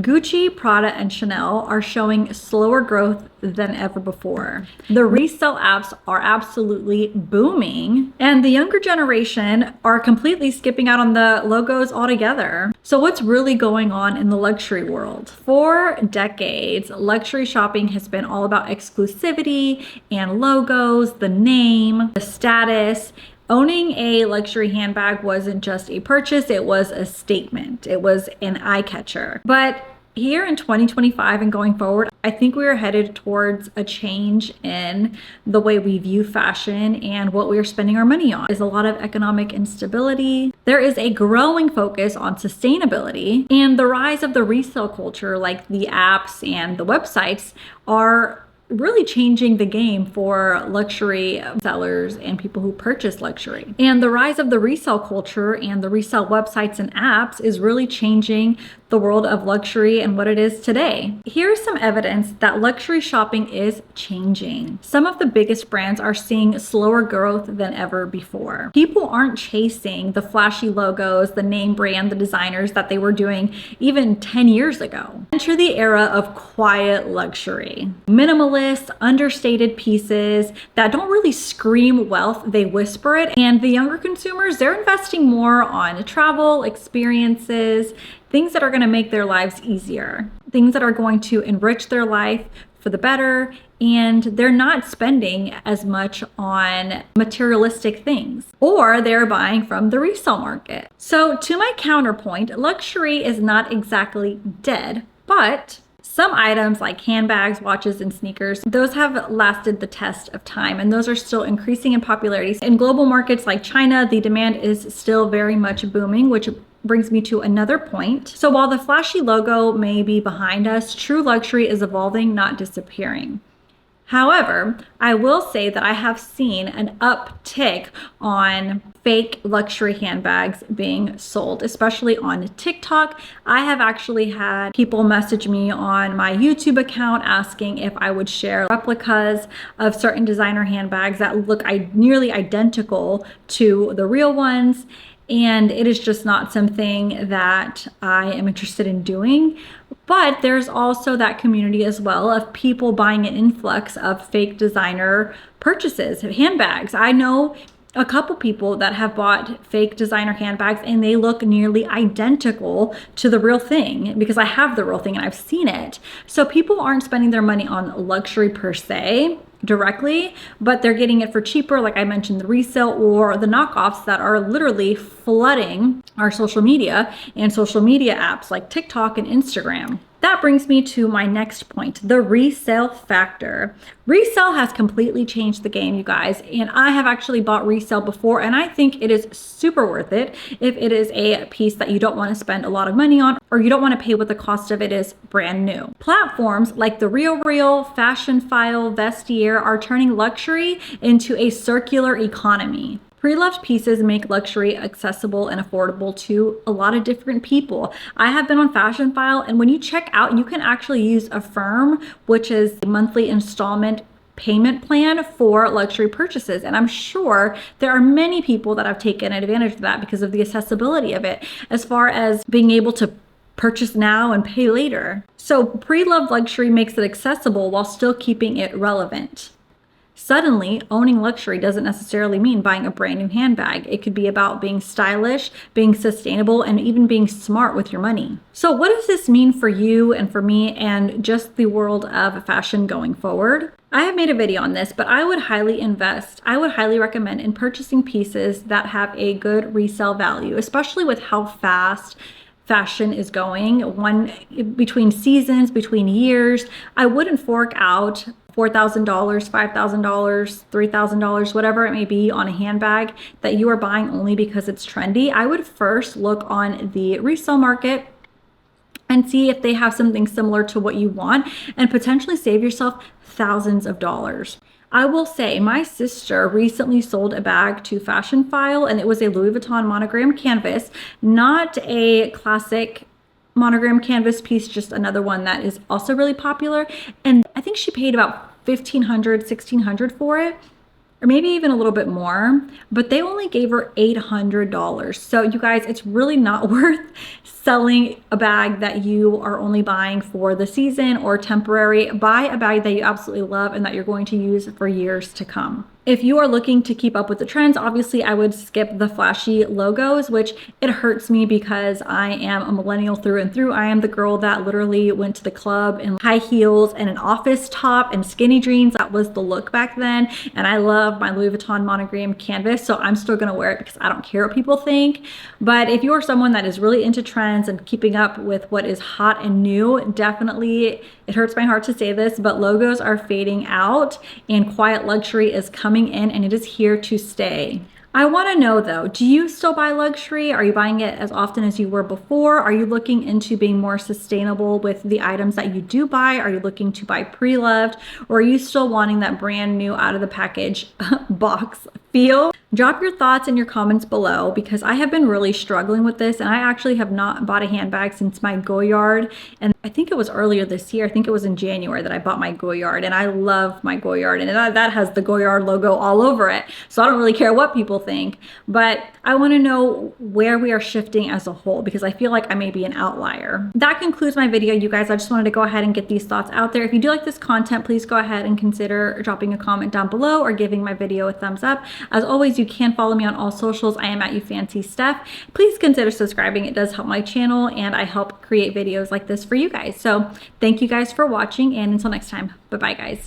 Gucci, Prada, and Chanel are showing slower growth than ever before. The resale apps are absolutely booming, and the younger generation are completely skipping out on the logos altogether. So what's really going on in the luxury world? For decades, luxury shopping has been all about exclusivity and logos, the name, the status. Owning a luxury handbag wasn't just a purchase, it was a statement. It was an eye catcher. But here in 2025 and going forward, I think we are headed towards a change in the way we view fashion and what we are spending our money on. There's a lot of economic instability. There is a growing focus on sustainability, and the rise of the resale culture, like the apps and the websites, are really changing the game for luxury sellers and people who purchase luxury. And the rise of the resale culture and the resale websites and apps is really changing the world of luxury and what it is today. Here's some evidence that luxury shopping is changing. Some of the biggest brands are seeing slower growth than ever before. People aren't chasing the flashy logos, the name brand, the designers that they were doing even 10 years ago. Enter the era of quiet luxury. Minimalist, understated pieces that don't really scream wealth, they whisper it. And the younger consumers, they're investing more on travel, experiences, things that are going to make their lives easier, things that are going to enrich their life for the better, and they're not spending as much on materialistic things, or they're buying from the resale market. So to my counterpoint, luxury is not exactly dead, but some items like handbags, watches, and sneakers, those have lasted the test of time, and those are still increasing in popularity. In global markets like China, the demand is still very much booming, which brings me to another point. So while the flashy logo may be behind us, true luxury is evolving, not disappearing. However, I will say that I have seen an uptick on fake luxury handbags being sold, especially on TikTok. I have actually had people message me on my YouTube account asking if I would share replicas of certain designer handbags that look nearly identical to the real ones. And it is just not something that I am interested in doing. But there's also that community as well of people buying an influx of fake designer purchases, handbags. I know a couple people that have bought fake designer handbags and they look nearly identical to the real thing, because I have the real thing and I've seen it. So people aren't spending their money on luxury per se directly, but they're getting it for cheaper, like I mentioned, the resale or the knockoffs that are literally flooding our social media and social media apps like TikTok and Instagram. That brings me to my next point, the resale factor. Resale has completely changed the game, you guys, and I have actually bought resale before, and I think it is super worth it if it is a piece that you don't want to spend a lot of money on, or you don't want to pay what the cost of it is brand new. Platforms like the RealReal, Fashion File, Vestiaire are turning luxury into a circular economy. Pre-loved pieces make luxury accessible and affordable to a lot of different people. I have been on Fashion File, and when you check out, you can actually use Affirm, which is a monthly installment payment plan for luxury purchases. And I'm sure there are many people that have taken advantage of that because of the accessibility of it, as far as being able to purchase now and pay later. So pre-loved luxury makes it accessible while still keeping it relevant. Suddenly, owning luxury doesn't necessarily mean buying a brand new handbag. It could be about being stylish, being sustainable, and even being smart with your money. So what does this mean for you and for me and just the world of fashion going forward? I have made a video on this, but I would highly recommend in purchasing pieces that have a good resale value, especially with how fast fashion is going, between seasons, between years. I wouldn't fork out $4,000, $5,000, $3,000, whatever it may be on a handbag that you are buying only because it's trendy. I would first look on the resale market and see if they have something similar to what you want and potentially save yourself thousands of dollars. I will say my sister recently sold a bag to Fashion File, and it was a Louis Vuitton monogram canvas, not a classic monogram canvas piece, just another one that is also really popular. And I think she paid about $1,500, $1,600 for it, or maybe even a little bit more, but they only gave her $800. So you guys, it's really not worth selling a bag that you are only buying for the season or temporary. Buy a bag that you absolutely love and that you're going to use for years to come. If you are looking to keep up with the trends, obviously I would skip the flashy logos, which it hurts me because I am a millennial through and through. I am the girl that literally went to the club in high heels and an office top and skinny jeans. That was the look back then. And I love my Louis Vuitton monogram canvas, so I'm still gonna wear it because I don't care what people think. But if you are someone that is really into trends and keeping up with what is hot and new, definitely, it hurts my heart to say this, but logos are fading out and quiet luxury is coming in, and it is here to stay. I want to know though, do you still buy luxury? Are you buying it as often as you were before? Are you looking into being more sustainable with the items that you do buy? Are you looking to buy pre-loved, or are you still wanting that brand new out of the package box feel? Drop your thoughts in your comments below because I have been really struggling with this, and I actually have not bought a handbag since my Goyard, and I think it was earlier this year. I think it was in January that I bought my Goyard, and I love my Goyard, and that has the Goyard logo all over it. So I don't really care what people think, but I want to know where we are shifting as a whole because I feel like I may be an outlier. That concludes my video, you guys. I just wanted to go ahead and get these thoughts out there. If you do like this content, please go ahead and consider dropping a comment down below or giving my video a thumbs up. As always, you can follow me on all socials. I am at YouFancySteph. Please consider subscribing. It does help my channel, and I help create videos like this for you guys. So thank you guys for watching, and until next time, bye-bye guys.